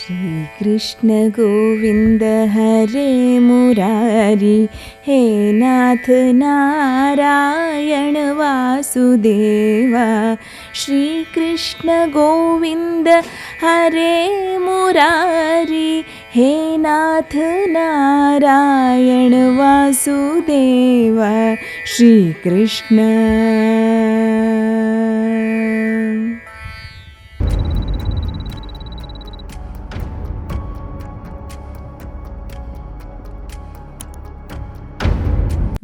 श्री कृष्ण गोविंद हरे मुरारी, हे नाथ नारायण वासुदेवा। श्री कृष्ण गोविंद हरे मुरारी, हे नाथ नारायण वासुदेवा। श्री कृष्ण।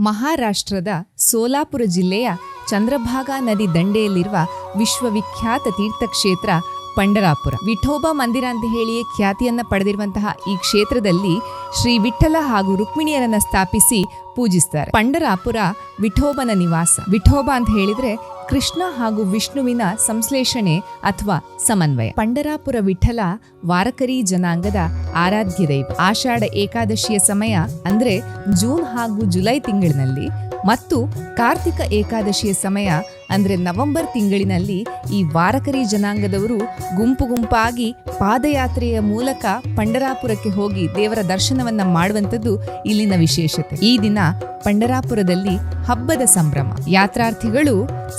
ಮಹಾರಾಷ್ಟ್ರದ ಸೋಲಾಪುರ ಜಿಲ್ಲೆಯ ಚಂದ್ರಭಾಗಾ ನದಿ ದಂಡೆಯಲ್ಲಿರುವ ವಿಶ್ವವಿಖ್ಯಾತ ತೀರ್ಥಕ್ಷೇತ್ರ ಪಂಢರಾಪುರ. ವಿಠೋಬಾ ಮಂದಿರ ಅಂತ ಹೇಳಿಯೇ ಖ್ಯಾತಿಯನ್ನ ಪಡೆದಿರುವಂತಹ ಈ ಕ್ಷೇತ್ರದಲ್ಲಿ ಶ್ರೀ ವಿಠ್ಠಲ ಹಾಗೂ ರುಕ್ಮಿಣಿಯರನ್ನ ಸ್ಥಾಪಿಸಿ ಪೂಜಿಸ್ತಾರೆ. ಪಂಢರಾಪುರ ವಿಠೋಬನ ನಿವಾಸ. ವಿಠೋಬಾ ಅಂತ ಹೇಳಿದ್ರೆ ಕೃಷ್ಣ ಹಾಗೂ ವಿಷ್ಣುವಿನ ಸಂಶ್ಲೇಷಣೆ ಅಥವಾ ಸಮನ್ವಯ. ಪಂಢರಾಪುರ ವಿಠಲ ವಾರಕರಿ ಜನಾಂಗದ ಆರಾಧ್ಯ ದೈವ. ಆಷಾಢ ಏಕಾದಶಿಯ ಸಮಯ ಅಂದ್ರೆ ಜೂನ್ ಹಾಗೂ ಜುಲೈ ತಿಂಗಳಿನಲ್ಲಿ ಮತ್ತು ಕಾರ್ತಿಕ ಏಕಾದಶಿಯ ಸಮಯ ಅಂದ್ರೆ ನವೆಂಬರ್ ತಿಂಗಳಿನಲ್ಲಿ ಈ ವಾರಕರಿ ಜನಾಂಗದವರು ಗುಂಪು ಗುಂಪಾಗಿ ಪಾದಯಾತ್ರೆಯ ಮೂಲಕ ಪಂಢರಾಪುರಕ್ಕೆ ಹೋಗಿ ದೇವರ ದರ್ಶನವನ್ನ ಮಾಡುವಂಥದ್ದು ಇಲ್ಲಿನ ವಿಶೇಷತೆ. ಈ ದಿನ ಪಂಢರಾಪುರದಲ್ಲಿ ಹಬ್ಬದ ಸಂಭ್ರಮ. ಯಾತ್ರಾರ್ಥಿಗಳು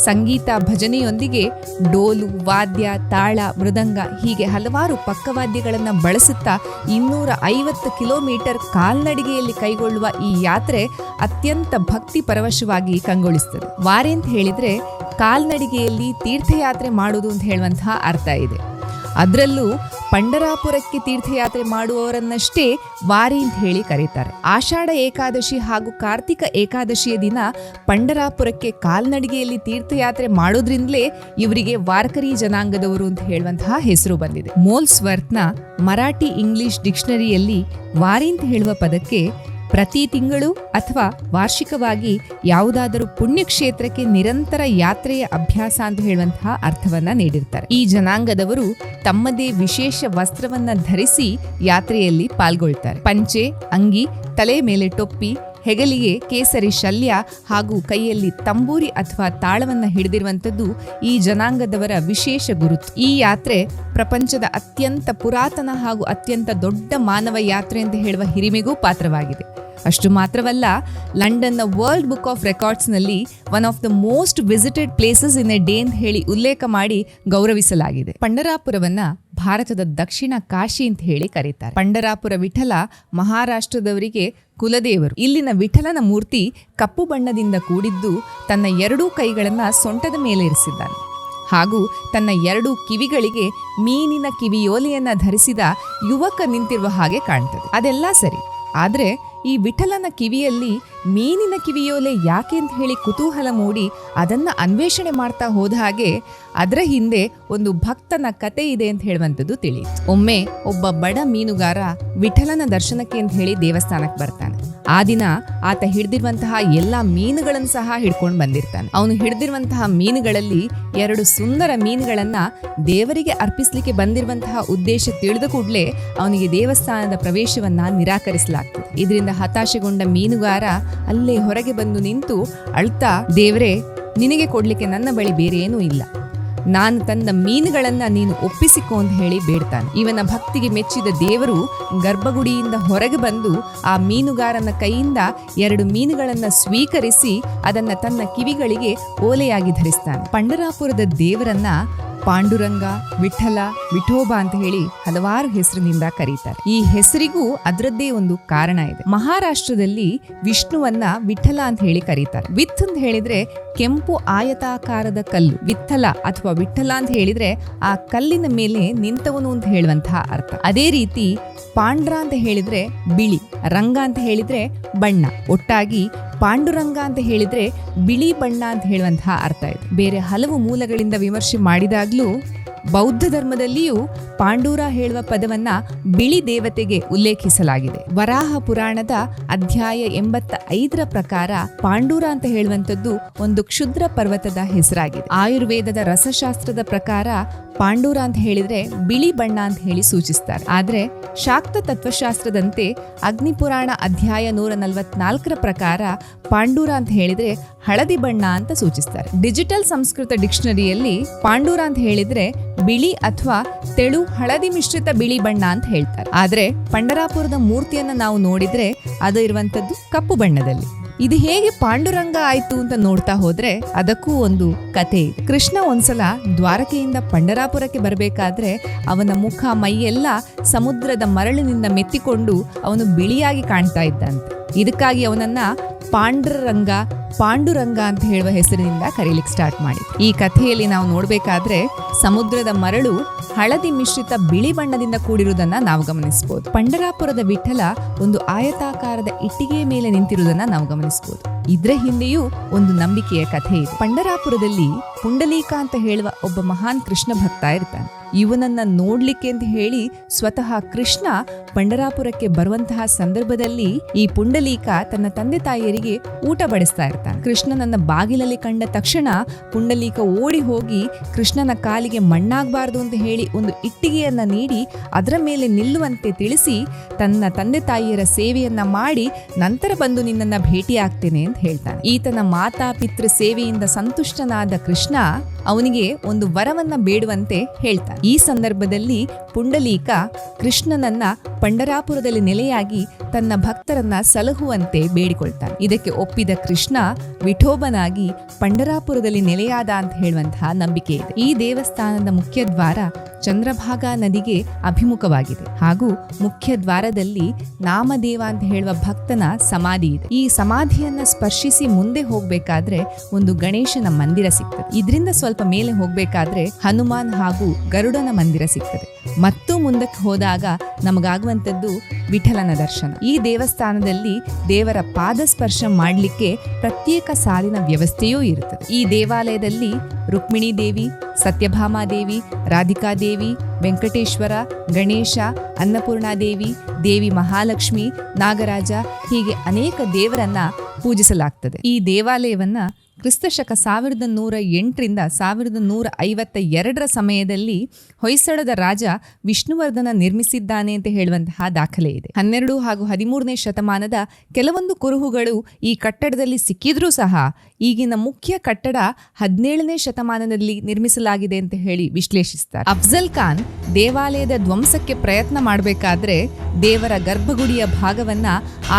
ಸಂಗೀತ ಭಜನೆಯೊಂದಿಗೆ ಡೋಲು, ವಾದ್ಯ, ತಾಳ, ಮೃದಂಗ ಹೀಗೆ ಹಲವಾರು ಪಕ್ಕವಾದ್ಯಗಳನ್ನು ಬಳಸುತ್ತಾ 250 ಕಿಲೋಮೀಟರ್ ಕಾಲ್ನಡಿಗೆಯಲ್ಲಿ ಕೈಗೊಳ್ಳುವ ಈ ಯಾತ್ರೆ ಅತ್ಯಂತ ಭಕ್ತಿ ಪರವಶವಾಗಿ ಕಂಗೊಳಿಸುತ್ತದೆ. ವಾರೆ ಅಂತ ಹೇಳಿದ್ರೆ ಕಾಲ್ನಡಿಗೆಯಲ್ಲಿ ತೀರ್ಥಯಾತ್ರೆ ಮಾಡುವುದು ಅಂತ ಹೇಳುವಂತಹ ಅರ್ಥ ಇದೆ. ಅದರಲ್ಲೂ ಪಂಢರಾಪುರಕ್ಕೆ ತೀರ್ಥಯಾತ್ರೆ ಮಾಡುವವರನ್ನಷ್ಟೇ ವಾರಿ ಅಂತ ಹೇಳಿ ಕರೀತಾರೆ. ಆಷಾಢ ಏಕಾದಶಿ ಹಾಗೂ ಕಾರ್ತಿಕ ಏಕಾದಶಿಯ ದಿನ ಪಂಢರಾಪುರಕ್ಕೆ ಕಾಲ್ನಡಿಗೆಯಲ್ಲಿ ತೀರ್ಥಯಾತ್ರೆ ಮಾಡೋದ್ರಿಂದಲೇ ಇವರಿಗೆ ವಾರಕರಿ ಜನಾಂಗದವರು ಅಂತ ಹೇಳುವಂತಹ ಹೆಸರು ಬಂದಿದೆ. ಮೋಲ್ಸ್ವರ್ತ್ನ ಮರಾಠಿ ಇಂಗ್ಲಿಷ್ ಡಿಕ್ಷನರಿಯಲ್ಲಿ ವಾರಿ ಅಂತ ಹೇಳುವ ಪದಕ್ಕೆ ಪ್ರತಿ ತಿಂಗಳು ಅಥವಾ ವಾರ್ಷಿಕವಾಗಿ ಯಾವುದಾದರೂ ಪುಣ್ಯಕ್ಷೇತ್ರಕ್ಕೆ ನಿರಂತರ ಯಾತ್ರೆಯ ಅಭ್ಯಾಸ ಅಂತ ಹೇಳುವಂತಹ ಅರ್ಥವನ್ನ ನೀಡಿರ್ತಾರೆ. ಈ ಜನಾಂಗದವರು ತಮ್ಮದೇ ವಿಶೇಷ ವಸ್ತ್ರವನ್ನ ಧರಿಸಿ ಯಾತ್ರೆಯಲ್ಲಿ ಪಾಲ್ಗೊಳ್ತಾರೆ. ಪಂಚೆ, ಅಂಗಿ, ತಲೆ ಮೇಲೆ ಟೊಪ್ಪಿ, ಹೆಗಲಿಗೆ ಕೇಸರಿ ಶಲ್ಯ ಹಾಗೂ ಕೈಯಲ್ಲಿ ತಂಬೂರಿ ಅಥವಾ ತಾಳವನ್ನ ಹಿಡಿದಿರುವಂಥದ್ದು ಈ ಜನಾಂಗದವರ ವಿಶೇಷ ಗುರುತು. ಈ ಯಾತ್ರೆ ಪ್ರಪಂಚದ ಅತ್ಯಂತ ಪುರಾತನ ಹಾಗೂ ಅತ್ಯಂತ ದೊಡ್ಡ ಮಾನವ ಯಾತ್ರೆ ಅಂತ ಹೇಳುವ ಹಿರಿಮೆಗೂ ಪಾತ್ರವಾಗಿದೆ. ಅಷ್ಟು ಮಾತ್ರವಲ್ಲ, ಲಂಡನ್ನ ವರ್ಲ್ಡ್ ಬುಕ್ ಆಫ್ ರೆಕಾರ್ಡ್ಸ್ನಲ್ಲಿ one of the most visited places in a day ಅಂತ ಹೇಳಿ ಉಲ್ಲೇಖ ಮಾಡಿ ಗೌರವಿಸಲಾಗಿದೆ. ಪಂಢರಾಪುರವನ್ನ ಭಾರತದ ದಕ್ಷಿಣ ಕಾಶಿ ಅಂತ ಹೇಳಿ ಕರೀತಾರೆ. ಪಂಢರಾಪುರ ವಿಠಲ ಮಹಾರಾಷ್ಟ್ರದವರಿಗೆ ಕುಲದೇವರು. ಇಲ್ಲಿನ ವಿಠಲನ ಮೂರ್ತಿ ಕಪ್ಪು ಬಣ್ಣದಿಂದ ಕೂಡಿದ್ದು ತನ್ನ 2 ಕೈಗಳನ್ನ ಸೊಂಟದ ಮೇಲೆ ಇರಿಸಿದ್ದಾನೆ ಹಾಗೂ ತನ್ನ 2 ಕಿವಿಗಳಿಗೆ ಮೀನಿನ ಕಿವಿಯೋಲೆಯನ್ನ ಧರಿಸಿದ ಯುವಕ ನಿಂತಿರುವ ಹಾಗೆ ಕಾಣ್ತದೆ. ಅದೆಲ್ಲ ಸರಿ, ಆದ್ರೆ ಈ ವಿಠಲನ ಕಿವಿಯಲ್ಲಿ ಮೀನಿನ ಕಿವಿಯೋಲೆ ಯಾಕೆ ಅಂತ ಹೇಳಿ ಕುತೂಹಲ ಮೂಡಿ ಅದನ್ನ ಅನ್ವೇಷಣೆ ಮಾಡ್ತಾ ಹೋದ ಹಾಗೆ ಅದರ ಹಿಂದೆ ಒಂದು ಭಕ್ತನ ಕತೆ ಇದೆ ಅಂತ ಹೇಳುವಂಥದ್ದು ತಿಳಿಯಿತು. ಒಮ್ಮೆ ಒಬ್ಬ ಬಡ ಮೀನುಗಾರ ವಿಠಲನ ದರ್ಶನಕ್ಕೆ ಅಂತ ಹೇಳಿ ದೇವಸ್ಥಾನಕ್ಕೆ ಬರ್ತಾನೆ. ಆ ದಿನ ಆತ ಹಿಡಿದಿರುವಂತಹ ಎಲ್ಲಾ ಮೀನುಗಳನ್ನು ಸಹ ಹಿಡ್ಕೊಂಡು ಬಂದಿರ್ತಾನೆ. ಅವನು ಹಿಡಿದಿರುವಂತಹ ಮೀನುಗಳಲ್ಲಿ 2 ಸುಂದರ ಮೀನುಗಳನ್ನ ದೇವರಿಗೆ ಅರ್ಪಿಸ್ಲಿಕ್ಕೆ ಬಂದಿರುವಂತಹ ಉದ್ದೇಶ ತಿಳಿದ ಕೂಡಲೇ ಅವನಿಗೆ ದೇವಸ್ಥಾನದ ಪ್ರವೇಶವನ್ನ ನಿರಾಕರಿಸಲಾಗ್ತದೆ. ಇದರಿಂದ ಹತಾಶೆಗೊಂಡ ಮೀನುಗಾರ ಅಲ್ಲೇ ಹೊರಗೆ ಬಂದು ನಿಂತು ಅಳ್ತಾ, ದೇವರೇ, ನಿನಗೆ ಕೊಡ್ಲಿಕ್ಕೆ ನನ್ನ ಬಳಿ ಬೇರೆ ಏನೂ ಇಲ್ಲ, ನಾನು ತಂದ ಮೀನುಗಳನ್ನ ನೀನು ಒಪ್ಪಿಸಿಕೊ ಅಂತ ಹೇಳಿ ಬೇಡ್ತಾನೆ. ಇವನ ಭಕ್ತಿಗೆ ಮೆಚ್ಚಿದ ದೇವರು ಗರ್ಭಗುಡಿಯಿಂದ ಹೊರಗೆ ಬಂದು ಆ ಮೀನುಗಾರನ ಕೈಯಿಂದ 2 ಮೀನುಗಳನ್ನ ಸ್ವೀಕರಿಸಿ ಅದನ್ನ ತನ್ನ ಕಿವಿಗಳಿಗೆ ಓಲೆಯಾಗಿ ಧರಿಸ್ತಾನೆ. ಪಂಢರಾಪುರದ ದೇವರನ್ನ ಪಾಂಡುರಂಗ, ವಿಠಲ, ವಿಠೋಬಾ ಅಂತ ಹೇಳಿ ಹಲವಾರು ಹೆಸರಿನಿಂದ ಕರೀತಾರೆ. ಈ ಹೆಸರಿಗೂ ಅದರದ್ದೇ ಒಂದು ಕಾರಣ ಇದೆ. ಮಹಾರಾಷ್ಟ್ರದಲ್ಲಿ ವಿಷ್ಣುವನ್ನ ವಿಠಲ ಅಂತ ಹೇಳಿ ಕರೀತಾರೆ. ವಿತ್ ಅಂತ ಹೇಳಿದ್ರೆ ಕೆಂಪು ಆಯತಾಕಾರದ ಕಲ್ಲು. ವಿಠಲ ಅಥವಾ ವಿಠಲ ಅಂತ ಹೇಳಿದ್ರೆ ಆ ಕಲ್ಲಿನ ಮೇಲೆ ನಿಂತವನು ಅಂತ ಹೇಳುವಂತಹ ಅರ್ಥ. ಅದೇ ರೀತಿ ಪಾಂಡ್ರ ಅಂತ ಹೇಳಿದ್ರೆ ಬಿಳಿ, ರಂಗ ಅಂತ ಹೇಳಿದ್ರೆ ಬಣ್ಣ. ಒಟ್ಟಾಗಿ ಪಾಂಡುರಂಗ ಅಂತ ಹೇಳಿದ್ರೆ ಬಿಳಿ ಬಣ್ಣ ಅಂತ ಹೇಳುವಂತಹ ಅರ್ಥ ಇದೆ. ಬೇರೆ ಹಲವು ಮೂಲಗಳಿಂದ ವಿಮರ್ಶೆ ಮಾಡಿದಾಗ್ಲೂ ಬೌದ್ಧ ಧರ್ಮದಲ್ಲಿಯೂ ಪಾಂಡೂರ ಹೇಳುವ ಪದವನ್ನ ಬಿಳಿ ದೇವತೆಗೆ ಉಲ್ಲೇಖಿಸಲಾಗಿದೆ. ವರಾಹ ಪುರಾಣದ ಅಧ್ಯಾಯ 85 ಪ್ರಕಾರ ಪಾಂಡೂರ ಅಂತ ಹೇಳುವಂಥದ್ದು ಒಂದು ಕ್ಷುದ್ರ ಪರ್ವತದ ಹೆಸರಾಗಿದೆ. ಆಯುರ್ವೇದದ ರಸಶಾಸ್ತ್ರದ ಪ್ರಕಾರ ಪಾಂಡೂರ ಅಂತ ಹೇಳಿದ್ರೆ ಬಿಳಿ ಬಣ್ಣ ಅಂತ ಹೇಳಿ ಸೂಚಿಸ್ತಾರೆ. ಆದ್ರೆ ಶಾಕ್ತ ತತ್ವಶಾಸ್ತ್ರದಂತೆ ಅಗ್ನಿಪುರಾಣ ಅಧ್ಯಾಯ 144 ಪ್ರಕಾರ ಪಾಂಡೂರ ಅಂತ ಹೇಳಿದ್ರೆ ಹಳದಿ ಬಣ್ಣ ಅಂತ ಸೂಚಿಸ್ತಾರೆ. ಡಿಜಿಟಲ್ ಸಂಸ್ಕೃತ ಡಿಕ್ಷನರಿಯಲ್ಲಿ ಪಾಂಡೂರ ಅಂತ ಹೇಳಿದ್ರೆ ಬಿಳಿ ಅಥವಾ ತೆಳು ಹಳದಿ ಮಿಶ್ರಿತ ಬಿಳಿ ಬಣ್ಣ ಅಂತ ಹೇಳ್ತಾರೆ. ಆದ್ರೆ ಪಂಡರಾಪುರದ ಮೂರ್ತಿಯನ್ನ ನಾವು ನೋಡಿದ್ರೆ ಅದು ಇರುವಂತದ್ದು ಕಪ್ಪು ಬಣ್ಣದಲ್ಲಿ. ಇದು ಹೇಗೆ ಪಾಂಡುರಂಗ ಆಯ್ತು ಅಂತ ನೋಡ್ತಾ ಹೋದ್ರೆ ಅದಕ್ಕೂ ಒಂದು ಕಥೆ ಇದೆ. ಕೃಷ್ಣ ಒಂದ್ಸಲ ದ್ವಾರಕೆಯಿಂದ ಪಂಡರಾಪುರಕ್ಕೆ ಬರಬೇಕಾದ್ರೆ ಅವನ ಮುಖ ಮೈಯೆಲ್ಲ ಸಮುದ್ರದ ಮರಳಿನಿಂದ ಮೆತ್ತಿಕೊಂಡು ಅವನು ಬಿಳಿಯಾಗಿ ಕಾಣ್ತಾ ಇದ್ದಂತೆ. ಇದಕ್ಕಾಗಿ ಅವನನ್ನ ಪಾಂಡುರಂಗ ಅಂತ ಹೇಳುವ ಹೆಸರಿನಿಂದ ಕರೀಲಿಕ್ಕೆ ಸ್ಟಾರ್ಟ್ ಮಾಡಿದ್ರು. ಈ ಕಥೆಯಲ್ಲಿ ನಾವು ನೋಡ್ಬೇಕಾದ್ರೆ ಸಮುದ್ರದ ಮರಳು ಹಳದಿ ಮಿಶ್ರಿತ ಬಿಳಿ ಬಣ್ಣದಿಂದ ಕೂಡಿರುವುದನ್ನ ನಾವು ಗಮನಿಸಬಹುದು. ಪಂಡರಾಪುರದ ವಿಠಲ ಒಂದು ಆಯತಾಕಾರದ ಇಟ್ಟಿಗೆಯ ಮೇಲೆ ನಿಂತಿರುವುದನ್ನ ನಾವು ಗಮನಿಸಬಹುದು. ಇದ್ರ ಹಿಂದೆಯೂ ಒಂದು ನಂಬಿಕೆಯ ಕಥೆ ಇದೆ. ಪಂಡರಾಪುರದಲ್ಲಿ ಪುಂಡಲೀಕ ಅಂತ ಹೇಳುವ ಒಬ್ಬ ಮಹಾನ್ ಕೃಷ್ಣ ಭಕ್ತ ಇರ್ತಾನೆ. ಇವನನ್ನ ನೋಡ್ಲಿಕ್ಕೆ ಅಂತ ಹೇಳಿ ಸ್ವತಃ ಕೃಷ್ಣ ಪಂಡರಾಪುರಕ್ಕೆ ಬರುವಂತಹ ಸಂದರ್ಭದಲ್ಲಿ ಈ ಪುಂಡಲೀಕ ತನ್ನ ತಂದೆ ತಾಯಿಯರಿಗೆ ಊಟ ಬಡಿಸ್ತಾ ಇರ್ತಾನೆ. ಕೃಷ್ಣನನ್ನ ಬಾಗಿಲಲ್ಲಿ ಕಂಡ ತಕ್ಷಣ ಪುಂಡಲೀಕ ಓಡಿ ಹೋಗಿ ಕೃಷ್ಣನ ಕಾಲಿಗೆ ಮಣ್ಣಾಗಬಾರ್ದು ಅಂತ ಹೇಳಿ ಒಂದು ಇಟ್ಟಿಗೆಯನ್ನ ನೀಡಿ ಅದರ ಮೇಲೆ ನಿಲ್ಲುವಂತೆ ತಿಳಿಸಿ ತನ್ನ ತಂದೆ ತಾಯಿಯರ ಸೇವೆಯನ್ನ ಮಾಡಿ ನಂತರ ಬಂದು ನಿನ್ನನ್ನ ಭೇಟಿ ಆಗ್ತೇನೆ ಅಂತ ಹೇಳ್ತಾನೆ. ಈತನ ಮಾತಾ ಪಿತೃ ಸೇವೆಯಿಂದ ಸಂತುಷ್ಟನಾದ ಕೃಷ್ಣ ಅವನಿಗೆ ಒಂದು ವರವನ್ನ ಬೇಡುವಂತೆ ಹೇಳ್ತಾನೆ. ಈ ಸಂದರ್ಭದಲ್ಲಿ ಪುಂಡಲೀಕ ಕೃಷ್ಣನನ್ನ ಪಂಡರಾಪುರದಲ್ಲಿ ನೆಲೆಯಾಗಿ ತನ್ನ ಭಕ್ತರನ್ನ ಸಲಹುವಂತೆ ಬೇಡಿಕೊಳ್ತಾನೆ. ಇದಕ್ಕೆ ಒಪ್ಪಿದ ಕೃಷ್ಣ ವಿಠೋಬನಾಗಿ ಪಂಡರಾಪುರದಲ್ಲಿ ನೆಲೆಯಾದ ಅಂತ ಹೇಳುವಂತಹ ನಂಬಿಕೆ ಇದೆ. ಈ ದೇವಸ್ಥಾನದ ಮುಖ್ಯ ದ್ವಾರ ಚಂದ್ರಭಾಗಾ ನದಿಗೆ ಅಭಿಮುಖವಾಗಿದೆ ಹಾಗೂ ಮುಖ್ಯ ದ್ವಾರದಲ್ಲಿ ನಾಮದೇವ ಅಂತ ಹೇಳುವ ಭಕ್ತನ ಸಮಾಧಿ ಇದೆ. ಈ ಸಮಾಧಿಯನ್ನ ಸ್ಪರ್ಶಿಸಿ ಮುಂದೆ ಹೋಗ್ಬೇಕಾದ್ರೆ ಒಂದು ಗಣೇಶನ ಮಂದಿರ ಸಿಗ್ತದೆ. ಇದರಿಂದ ಸ್ವಲ್ಪ ಮೇಲೆ ಹೋಗ್ಬೇಕಾದ್ರೆ ಹನುಮಾನ್ ಹಾಗೂ ಗರುಡನ ಮಂದಿರ ಸಿಗ್ತದೆ. ಮತ್ತು ಮುಂದಕ್ಕೆ ಹೋದಾಗ ನಮಗಾಗುವಂತದ್ದು ವಿಠಲನ ದರ್ಶನ. ಈ ದೇವಸ್ಥಾನದಲ್ಲಿ ದೇವರ ಪಾದ ಸ್ಪರ್ಶ ಮಾಡಲಿಕ್ಕೆ ಪ್ರತ್ಯೇಕ ಸಾಲಿನ ವ್ಯವಸ್ಥೆಯೂ ಇರುತ್ತದೆ. ಈ ದೇವಾಲಯದಲ್ಲಿ ರುಕ್ಮಿಣಿ ದೇವಿ, ಸತ್ಯಭಾಮಾದೇವಿ, ರಾಧಿಕಾದೇವಿ, ವೆಂಕಟೇಶ್ವರ, ಗಣೇಶ, ಅನ್ನಪೂರ್ಣಾದೇವಿ, ದೇವಿ ಮಹಾಲಕ್ಷ್ಮಿ, ನಾಗರಾಜ ಹೀಗೆ ಅನೇಕ ದೇವರನ್ನ ಪೂಜಿಸಲಾಗ್ತದೆ. ಈ ದೇವಾಲಯವನ್ನ ಕ್ರಿಸ್ತಶಕ 1108ರಿಂದ 1152 ಸಮಯದಲ್ಲಿ ಹೊಯ್ಸಳದ ರಾಜ ವಿಷ್ಣುವರ್ಧನ ನಿರ್ಮಿಸಿದ್ದಾನೆ ಅಂತ ಹೇಳುವಂತಹ ದಾಖಲೆ ಇದೆ. 12 ಹಾಗೂ 13ನೇ ಶತಮಾನದ ಕೆಲವೊಂದು ಕುರುಹುಗಳು ಈ ಕಟ್ಟಡದಲ್ಲಿ ಸಿಕ್ಕಿದ್ರೂ ಸಹ ಈಗಿನ ಮುಖ್ಯ ಕಟ್ಟಡ 17ನೇ ಶತಮಾನದಲ್ಲಿ ನಿರ್ಮಿಸಲಾಗಿದೆ ಅಂತ ಹೇಳಿ ವಿಶ್ಲೇಷಿಸ್ತಾರೆ. ಅಫ್ಜಲ್ ಖಾನ್ ದೇವಾಲಯದ ಧ್ವಂಸಕ್ಕೆ ಪ್ರಯತ್ನ ಮಾಡಬೇಕಾದ್ರೆ ದೇವರ ಗರ್ಭಗುಡಿಯ ಭಾಗವನ್ನ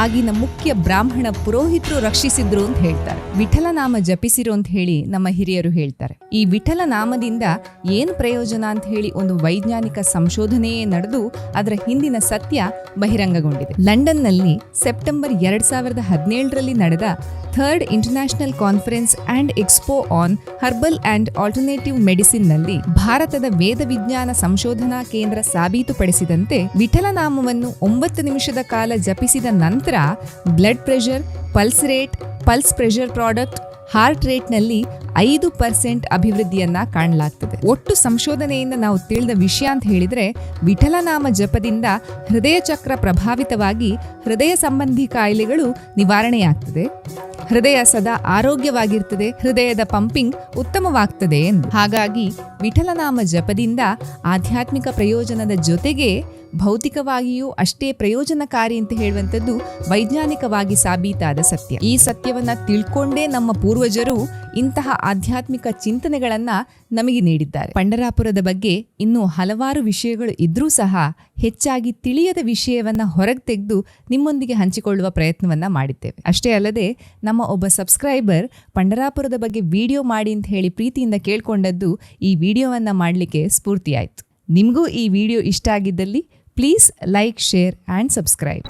ಆಗಿನ ಮುಖ್ಯ ಬ್ರಾಹ್ಮಣ ಪುರೋಹಿತರು ರಕ್ಷಿಸಿದ್ರು ಅಂತ ಹೇಳ್ತಾರೆ. ವಿಠಲ ನಾಮ ಜಪಿಸಿರು ಅಂತ ಹೇಳಿ ನಮ್ಮ ಹಿರಿಯರು ಹೇಳ್ತಾರೆ. ಈ ವಿಠಲ ನಾಮದಿಂದ ಏನು ಪ್ರಯೋಜನ ಅಂತ ಹೇಳಿ ಒಂದು ವೈಜ್ಞಾನಿಕ ಸಂಶೋಧನೆಯೇ ನಡೆದು ಅದರ ಹಿಂದಿನ ಸತ್ಯ ಬಹಿರಂಗಗೊಂಡಿದೆ. ಲಂಡನ್ನಲ್ಲಿ ಸೆಪ್ಟೆಂಬರ್ 2017ರಲ್ಲಿ ನಡೆದ 3rd international conference and expo on herbal and alternative medicine ನಲ್ಲಿ ಭಾರತದ ವೇದ ವಿಜ್ಞಾನ ಸಂಶೋಧನಾ ಕೇಂದ್ರ ಸಾಬೀತುಪಡಿಸಿದಂತೆ ವಿಠಲ ನಾಮವನ್ನು 9 ನಿಮಿಷದ ಕಾಲ ಜಪಿಸಿದ ನಂತರ blood pressure, pulse rate, pulse pressure product, heart ರೇಟ್ನಲ್ಲಿ 5% ಅಭಿವೃದ್ಧಿಯನ್ನ ಕಾಣಲಾಗ್ತದೆ. ಒಟ್ಟು ಸಂಶೋಧನೆಯಿಂದ ನಾವು ತಿಳಿದ ವಿಷಯ ಅಂತ ಹೇಳಿದ್ರೆ ವಿಠಲನಾಮ ಜಪದಿಂದ ಹೃದಯ ಚಕ್ರ ಪ್ರಭಾವಿತವಾಗಿ ಹೃದಯ ಸಂಬಂಧಿ ಕಾಯಿಲೆಗಳು ನಿವಾರಣೆಯಾಗ್ತದೆ, ಹೃದಯ ಸದಾ ಆರೋಗ್ಯವಾಗಿರ್ತದೆ, ಹೃದಯದ ಪಂಪಿಂಗ್ ಉತ್ತಮವಾಗ್ತದೆ ಎಂದು. ಹಾಗಾಗಿ ವಿಠಲನಾಮ ಜಪದಿಂದ ಆಧ್ಯಾತ್ಮಿಕ ಪ್ರಯೋಜನದ ಜೊತೆಗೆ ಭೌತಿಕವಾಗಿಯೂ ಅಷ್ಟೇ ಪ್ರಯೋಜನಕಾರಿ ಅಂತ ಹೇಳುವಂಥದ್ದು ವೈಜ್ಞಾನಿಕವಾಗಿ ಸಾಬೀತಾದ ಸತ್ಯ. ಈ ಸತ್ಯವನ್ನ ತಿಳ್ಕೊಂಡೇ ನಮ್ಮ ಪೂರ್ವಜರು ಇಂತಹ ಆಧ್ಯಾತ್ಮಿಕ ಚಿಂತನೆಗಳನ್ನ ನಮಗೆ ನೀಡಿದ್ದಾರೆ. ಪಂಡರಾಪುರದ ಬಗ್ಗೆ ಇನ್ನೂ ಹಲವಾರು ವಿಷಯಗಳು ಇದ್ರೂ ಸಹ ಹೆಚ್ಚಾಗಿ ತಿಳಿಯದ ವಿಷಯವನ್ನ ಹೊರಗೆ ತೆಗೆದು ನಿಮ್ಮೊಂದಿಗೆ ಹಂಚಿಕೊಳ್ಳುವ ಪ್ರಯತ್ನವನ್ನ ಮಾಡಿದ್ದೇವೆ. ಅಷ್ಟೇ ಅಲ್ಲದೆ ನಮ್ಮ ಒಬ್ಬ ಸಬ್ಸ್ಕ್ರೈಬರ್ ಪಂಡರಾಪುರದ ಬಗ್ಗೆ ವಿಡಿಯೋ ಮಾಡಿ ಅಂತ ಹೇಳಿ ಪ್ರೀತಿಯಿಂದ ಕೇಳ್ಕೊಂಡದ್ದು ಈ ವಿಡಿಯೋವನ್ನ ಮಾಡಲಿಕ್ಕೆ ಸ್ಫೂರ್ತಿಯಾಯಿತು. ನಿಮಗೂ ಈ ವಿಡಿಯೋ ಇಷ್ಟ ಆಗಿದ್ದಲ್ಲಿ please like, share and subscribe.